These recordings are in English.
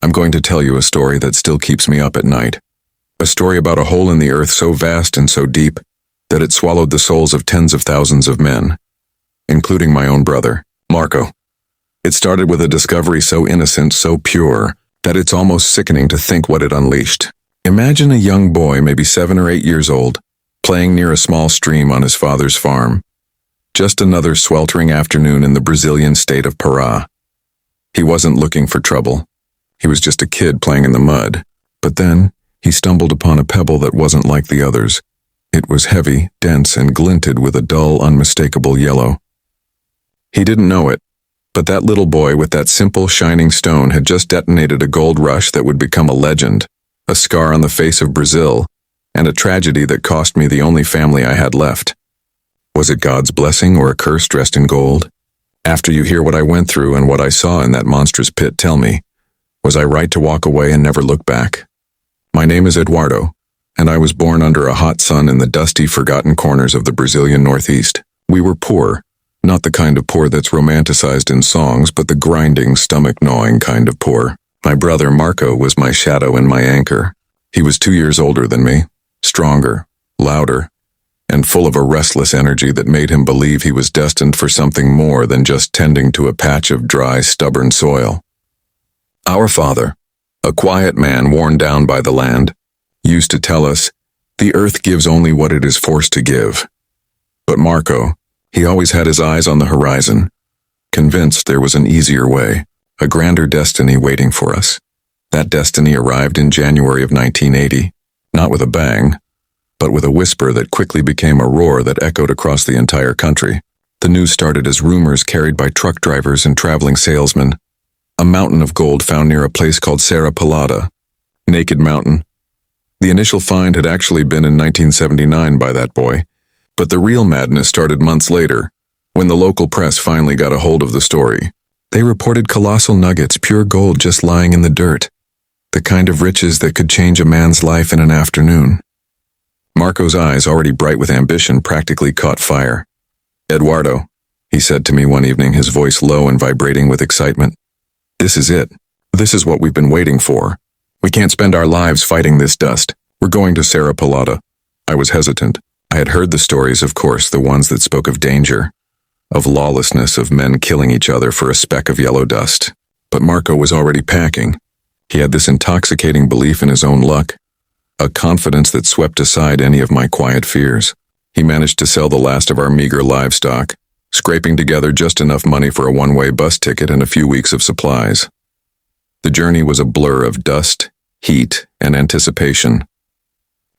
I'm going to tell you a story that still keeps me up at night. A story about a hole in the earth so vast and so deep that it swallowed the souls of tens of thousands of men, including my own brother, Marco. It started with a discovery so innocent, so pure, that it's almost sickening to think what it unleashed. Imagine a young boy, maybe 7 or 8 years old, playing near a small stream on his father's farm. Just another sweltering afternoon in the Brazilian state of Pará. He wasn't looking for trouble. He was just a kid playing in the mud. But then, he stumbled upon a pebble that wasn't like the others. It was heavy, dense, and glinted with a dull, unmistakable yellow. He didn't know it, but that little boy with that simple, shining stone had just detonated a gold rush that would become a legend, a scar on the face of Brazil, and a tragedy that cost me the only family I had left. Was it God's blessing or a curse dressed in gold? After you hear what I went through and what I saw in that monstrous pit, tell me, was I right to walk away and never look back? My name is Eduardo, and I was born under a hot sun in the dusty, forgotten corners of the Brazilian Northeast. We were poor, not the kind of poor that's romanticized in songs, but the grinding, stomach-gnawing kind of poor. My brother Marco was my shadow and my anchor. He was 2 years older than me, stronger, louder, and full of a restless energy that made him believe he was destined for something more than just tending to a patch of dry, stubborn soil. Our father, a quiet man worn down by the land, used to tell us, the earth gives only what it is forced to give. But Marco, he always had his eyes on the horizon, convinced there was an easier way, a grander destiny waiting for us. That destiny arrived in January of 1980, not with a bang, but with a whisper that quickly became a roar that echoed across the entire country. The news started as rumors carried by truck drivers and traveling salesmen. A mountain of gold found near a place called Serra Pelada, Naked Mountain. The initial find had actually been in 1979 by that boy, but the real madness started months later, when the local press finally got a hold of the story. They reported colossal nuggets, pure gold just lying in the dirt, the kind of riches that could change a man's life in an afternoon. Marco's eyes, already bright with ambition, practically caught fire. "Eduardo," he said to me one evening, his voice low and vibrating with excitement. "This is it. This is what we've been waiting for. We can't spend our lives fighting this dust. We're going to Serra Pelada." I was hesitant. I had heard the stories, of course, the ones that spoke of danger, of lawlessness, of men killing each other for a speck of yellow dust. But Marco was already packing. He had this intoxicating belief in his own luck, a confidence that swept aside any of my quiet fears. He managed to sell the last of our meager livestock, scraping together just enough money for a one-way bus ticket and a few weeks of supplies. The journey was a blur of dust, heat, and anticipation.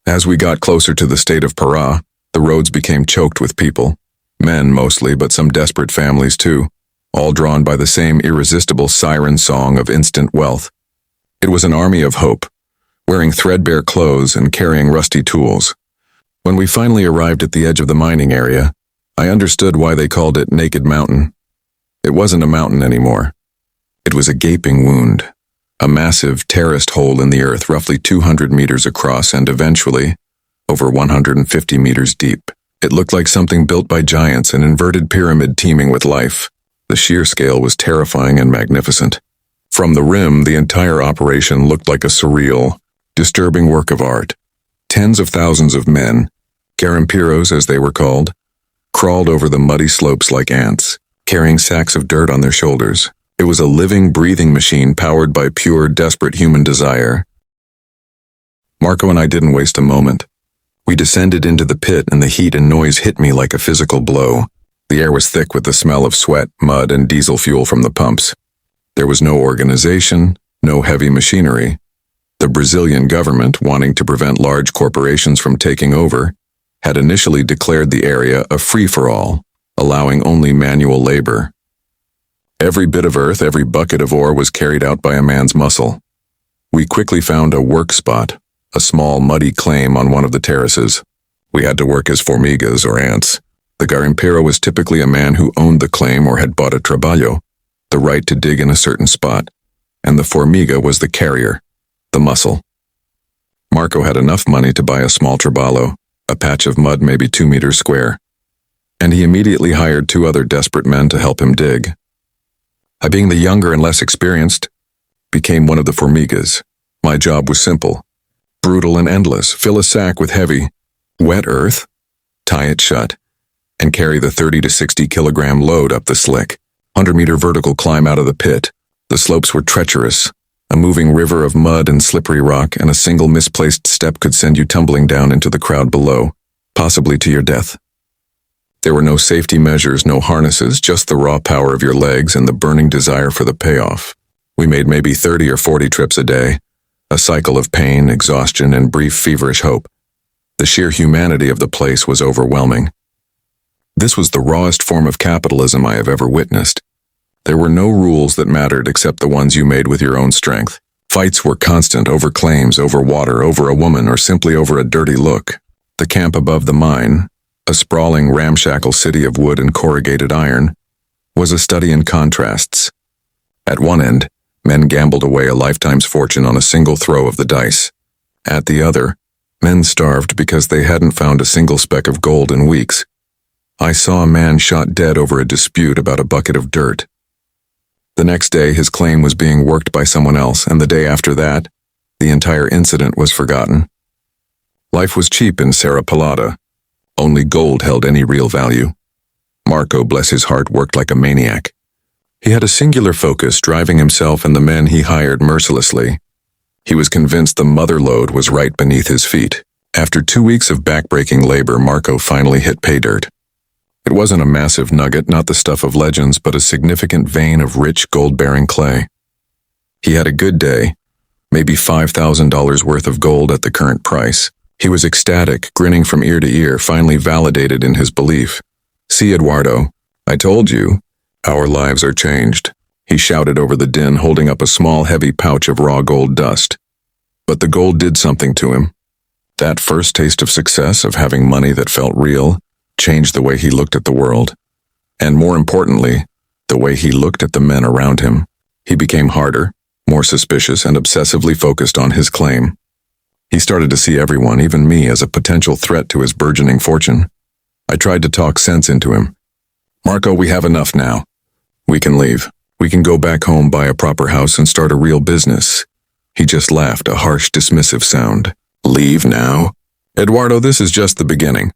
As we got closer to the state of Pará, the roads became choked with people, men mostly, but some desperate families too, all drawn by the same irresistible siren song of instant wealth. It was an army of hope, wearing threadbare clothes and carrying rusty tools. When we finally arrived at the edge of the mining area, I understood why they called it Naked Mountain. It wasn't a mountain anymore. It was a gaping wound, a massive terraced hole in the earth roughly 200 meters across and eventually over 150 meters deep. It looked like something built by giants, an inverted pyramid teeming with life. The sheer scale was terrifying and magnificent. From the rim, the entire operation looked like a surreal, disturbing work of art. Tens of thousands of men, garimpiros as they were called, crawled over the muddy slopes like ants, carrying sacks of dirt on their shoulders. It was a living, breathing machine powered by pure, desperate human desire. Marco and I didn't waste a moment. We descended into the pit and the heat and noise hit me like a physical blow. The air was thick with the smell of sweat, mud, and diesel fuel from the pumps. There was no organization, no heavy machinery. The Brazilian government, wanting to prevent large corporations from taking over, had initially declared the area a free-for-all, allowing only manual labor. Every bit of earth, every bucket of ore was carried out by a man's muscle. We quickly found a work spot, a small muddy claim on one of the terraces. We had to work as formigas or ants. The garimpero was typically a man who owned the claim or had bought a trabalho, the right to dig in a certain spot, and the formiga was the carrier, the muscle. Marco had enough money to buy a small trabalho, a patch of mud maybe 2 meters square, and he immediately hired 2 other desperate men to help him dig. I, being the younger and less experienced, became one of the Formigas. My job was simple, brutal and endless. Fill a sack with heavy, wet earth, tie it shut, and carry the 30 to 60 kilogram load up the slick, 100-meter vertical climb out of the pit. The slopes were treacherous, a moving river of mud and slippery rock, and a single misplaced step could send you tumbling down into the crowd below, possibly to your death. There were no safety measures, no harnesses, just the raw power of your legs and the burning desire for the payoff. We made maybe 30 or 40 trips a day, a cycle of pain, exhaustion, and brief feverish hope. The sheer humanity of the place was overwhelming. This was the rawest form of capitalism I have ever witnessed. There were no rules that mattered except the ones you made with your own strength. Fights were constant over claims, over water, over a woman, or simply over a dirty look. The camp above the mine, a sprawling, ramshackle city of wood and corrugated iron, was a study in contrasts. At one end, men gambled away a lifetime's fortune on a single throw of the dice. At the other, men starved because they hadn't found a single speck of gold in weeks. I saw a man shot dead over a dispute about a bucket of dirt. The next day, his claim was being worked by someone else, and the day after that, the entire incident was forgotten. Life was cheap in Serra Pelada. Only gold held any real value. Marco, bless his heart, worked like a maniac. He had a singular focus, driving himself and the men he hired mercilessly. He was convinced the mother lode was right beneath his feet. After 2 weeks of backbreaking labor, Marco finally hit pay dirt. It wasn't a massive nugget, not the stuff of legends, but a significant vein of rich gold-bearing clay. He had a good day, maybe $5,000 worth of gold at the current price. He was ecstatic, grinning from ear to ear, finally validated in his belief. "See, Eduardo, I told you, our lives are changed," he shouted over the din, holding up a small, heavy pouch of raw gold dust. But the gold did something to him. That first taste of success, of having money that felt real, changed the way he looked at the world. And more importantly, the way he looked at the men around him. He became harder, more suspicious, and obsessively focused on his claim. He started to see everyone, even me, as a potential threat to his burgeoning fortune. I tried to talk sense into him. "Marco, we have enough now. We can leave. We can go back home, buy a proper house, and start a real business." He just laughed, a harsh, dismissive sound. "Leave now? Eduardo, this is just the beginning.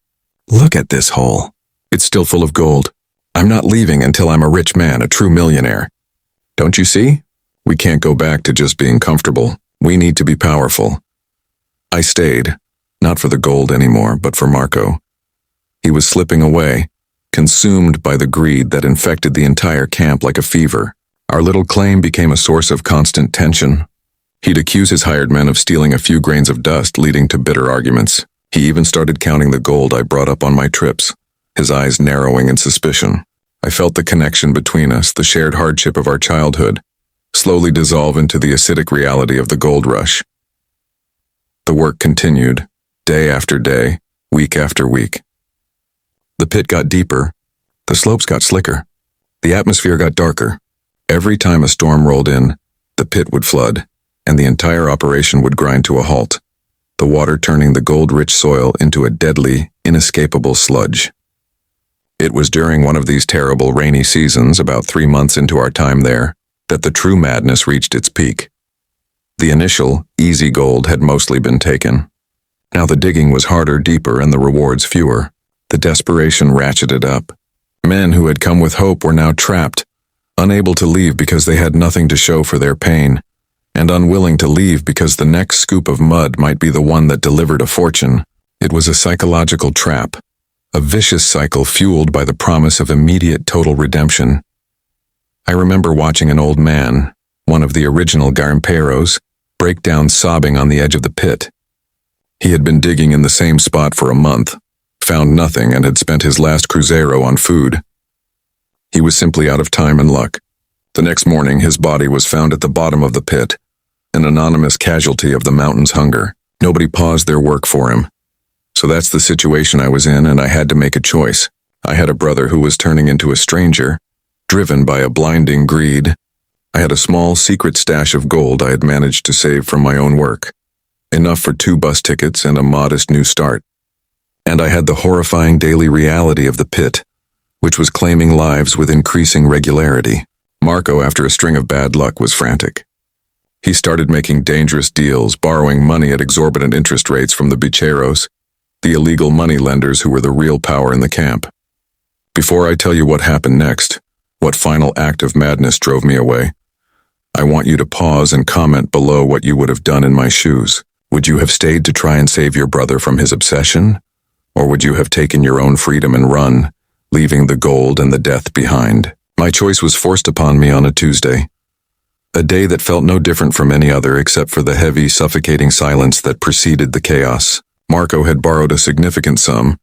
Look at this hole. It's still full of gold. I'm not leaving until I'm a rich man, a true millionaire. Don't you see? We can't go back to just being comfortable. We need to be powerful." I stayed, not for the gold anymore, but for Marco. He was slipping away, consumed by the greed that infected the entire camp like a fever. Our little claim became a source of constant tension. He'd accuse his hired men of stealing a few grains of dust, leading to bitter arguments. He even started counting the gold I brought up on my trips, his eyes narrowing in suspicion. I felt the connection between us, the shared hardship of our childhood, slowly dissolve into the acidic reality of the gold rush. The work continued, day after day, week after week. The pit got deeper, the slopes got slicker, the atmosphere got darker. Every time a storm rolled in, the pit would flood, and the entire operation would grind to a halt, the water turning the gold-rich soil into a deadly, inescapable sludge. It was during one of these terrible rainy seasons, about 3 months into our time there, that the true madness reached its peak. The initial, easy gold had mostly been taken. Now the digging was harder, deeper, and the rewards fewer. The desperation ratcheted up. Men who had come with hope were now trapped, unable to leave because they had nothing to show for their pain, and unwilling to leave because the next scoop of mud might be the one that delivered a fortune. It was a psychological trap, a vicious cycle fueled by the promise of immediate total redemption. I remember watching an old man, one of the original garimperos, break down sobbing on the edge of the pit. He had been digging in the same spot for a month, found nothing, and had spent his last cruzeiro on food. He was simply out of time and luck. The next morning, his body was found at the bottom of the pit, an anonymous casualty of the mountain's hunger. Nobody paused their work for him. So that's the situation I was in, and I had to make a choice. I had a brother who was turning into a stranger, driven by a blinding greed. I had a small, secret stash of gold I had managed to save from my own work, enough for 2 bus tickets and a modest new start. And I had the horrifying daily reality of the pit, which was claiming lives with increasing regularity. Marco, after a string of bad luck, was frantic. He started making dangerous deals, borrowing money at exorbitant interest rates from the bicheros, the illegal money lenders who were the real power in the camp. Before I tell you what happened next, what final act of madness drove me away, I want you to pause and comment below what you would have done in my shoes. Would you have stayed to try and save your brother from his obsession? Or would you have taken your own freedom and run, leaving the gold and the death behind? My choice was forced upon me on a Tuesday. A day that felt no different from any other except for the heavy, suffocating silence that preceded the chaos. Marco had borrowed a significant sum,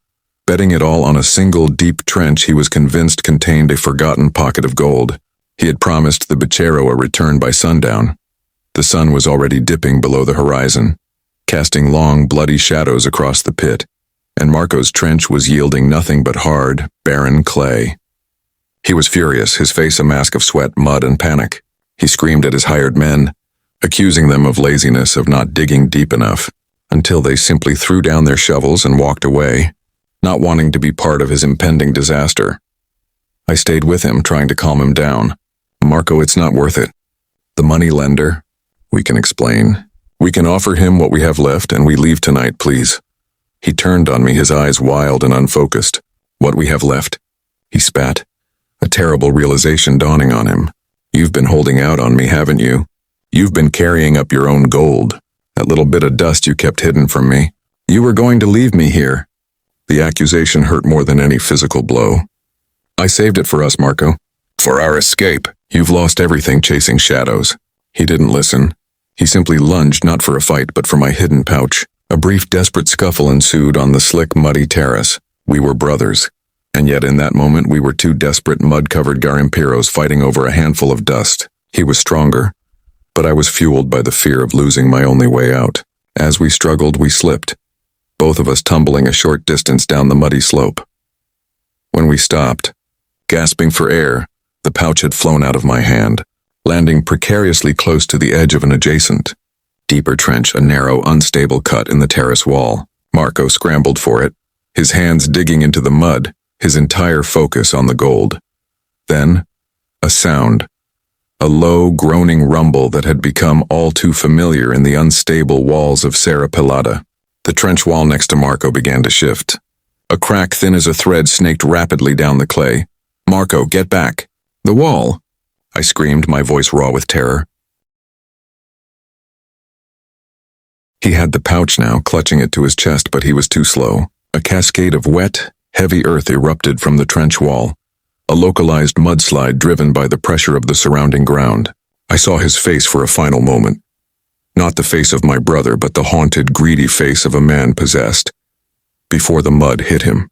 betting it all on a single deep trench he was convinced contained a forgotten pocket of gold. He had promised the bichero a return by sundown. The sun was already dipping below the horizon, casting long, bloody shadows across the pit, and Marco's trench was yielding nothing but hard, barren clay. He was furious, his face a mask of sweat, mud, and panic. He screamed at his hired men, accusing them of laziness, of not digging deep enough, until they simply threw down their shovels and walked away, not wanting to be part of his impending disaster. I stayed with him, trying to calm him down. Marco, it's not worth it. The money lender, we can explain. We can offer him what we have left and we leave tonight, please. He turned on me, his eyes wild and unfocused. What we have left? He spat, a terrible realization dawning on him. You've been holding out on me, haven't you? You've been carrying up your own gold, that little bit of dust you kept hidden from me. You were going to leave me here. The accusation hurt more than any physical blow. I saved it for us, Marco. For our escape. You've lost everything chasing shadows. He didn't listen. He simply lunged, not for a fight, but for my hidden pouch. A brief, desperate scuffle ensued on the slick, muddy terrace. We were brothers. And yet in that moment we were two desperate, mud-covered garimperos fighting over a handful of dust. He was stronger, but I was fueled by the fear of losing my only way out. As we struggled, we slipped, both of us tumbling a short distance down the muddy slope. When we stopped, gasping for air, the pouch had flown out of my hand, landing precariously close to the edge of an adjacent, deeper trench, a narrow, unstable cut in the terrace wall. Marco scrambled for it, his hands digging into the mud, his entire focus on the gold. Then, a sound, a low, groaning rumble that had become all too familiar in the unstable walls of Serra Pelada. The trench wall next to Marco began to shift. A crack thin as a thread snaked rapidly down the clay. Marco, get back! The wall! I screamed, my voice raw with terror. He had the pouch now, clutching it to his chest, but he was too slow. A cascade of wet, heavy earth erupted from the trench wall, a localized mudslide driven by the pressure of the surrounding ground. I saw his face for a final moment. Not the face of my brother, but the haunted, greedy face of a man possessed. Before the mud hit him.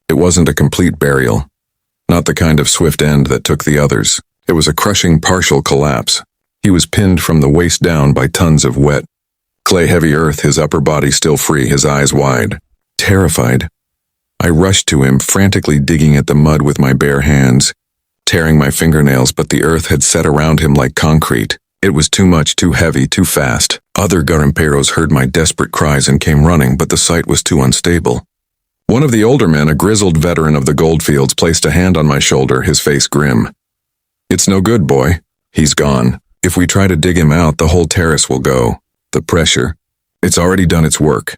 It wasn't a complete burial, not the kind of swift end that took the others. It was a crushing partial collapse. He was pinned from the waist down by tons of wet, clay-heavy earth, his upper body still free, his eyes wide. Terrified, I rushed to him, frantically digging at the mud with my bare hands, tearing my fingernails, but the earth had set around him like concrete. It was too much, too heavy, too fast. Other garimperos heard my desperate cries and came running, but the site was too unstable. One of the older men, a grizzled veteran of the goldfields, placed a hand on my shoulder, his face grim. It's no good, boy. He's gone. If we try to dig him out, the whole terrace will go. The pressure. It's already done its work.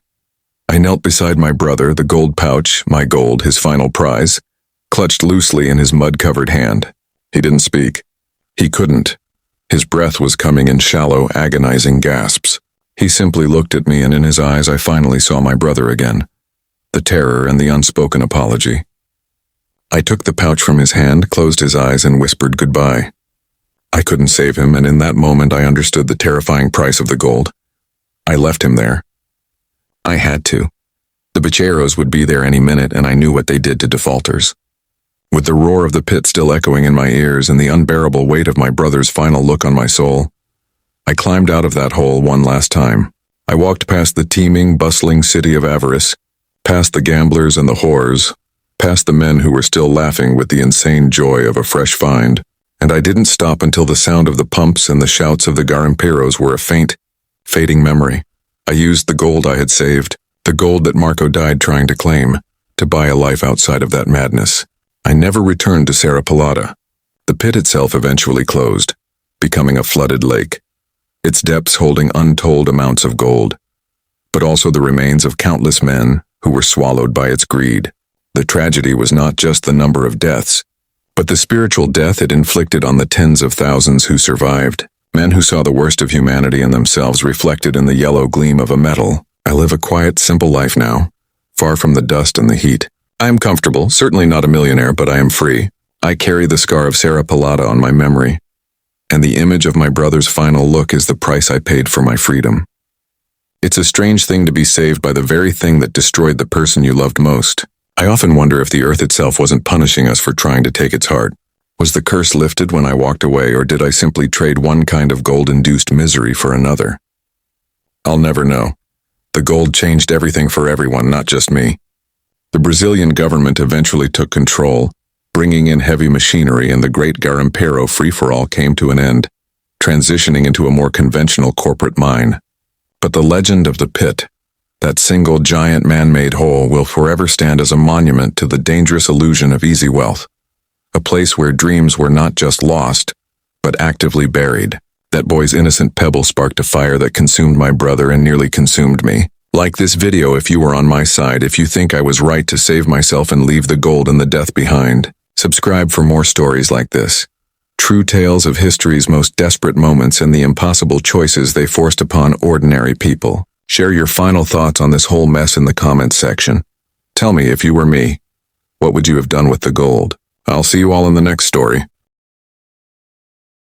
I knelt beside my brother, the gold pouch, my gold, his final prize, clutched loosely in his mud-covered hand. He didn't speak. He couldn't. His breath was coming in shallow, agonizing gasps. He simply looked at me, and in his eyes I finally saw my brother again. The terror and the unspoken apology. I took the pouch from his hand, closed his eyes, and whispered goodbye. I couldn't save him, and in that moment I understood the terrifying price of the gold. I left him there. I had to. The bicheros would be there any minute, and I knew what they did to defaulters. With the roar of the pit still echoing in my ears and the unbearable weight of my brother's final look on my soul, I climbed out of that hole one last time. I walked past the teeming, bustling city of avarice, past the gamblers and the whores, past the men who were still laughing with the insane joy of a fresh find, and I didn't stop until the sound of the pumps and the shouts of the garimperos were a faint, fading memory. I used the gold I had saved, the gold that Marco died trying to claim, to buy a life outside of that madness. I never returned to Serra Pelada. The pit itself eventually closed, becoming a flooded lake. its depths holding untold amounts of gold, but also the remains of countless men who were swallowed by its greed. The tragedy was not just the number of deaths, but the spiritual death it inflicted on the tens of thousands who survived, men who saw the worst of humanity in themselves reflected in the yellow gleam of a medal. I live a quiet, simple life now, far from the dust and the heat. I am comfortable, certainly not a millionaire, but I am free. I carry the scar of Serra Pelada on my memory, and the image of my brother's final look is the price I paid for my freedom. It's a strange thing to be saved by the very thing that destroyed the person you loved most. I often wonder if the earth itself wasn't punishing us for trying to take its heart. Was the curse lifted when I walked away, or did I simply trade one kind of gold-induced misery for another? I'll never know. The gold changed everything for everyone, not just me. The Brazilian government eventually took control, bringing in heavy machinery, and the great Garimpeiro free-for-all came to an end, transitioning into a more conventional corporate mine. But the legend of the pit, that single giant man-made hole, will forever stand as a monument to the dangerous illusion of easy wealth. A place where dreams were not just lost, but actively buried. That boy's innocent pebble sparked a fire that consumed my brother and nearly consumed me. Like this video if you were on my side, if you think I was right to save myself and leave the gold and the death behind. Subscribe for more stories like this. True tales of history's most desperate moments and the impossible choices they forced upon ordinary people. Share your final thoughts on this whole mess in the comments section. Tell me, if you were me, what would you have done with the gold? I'll see you all in the next story.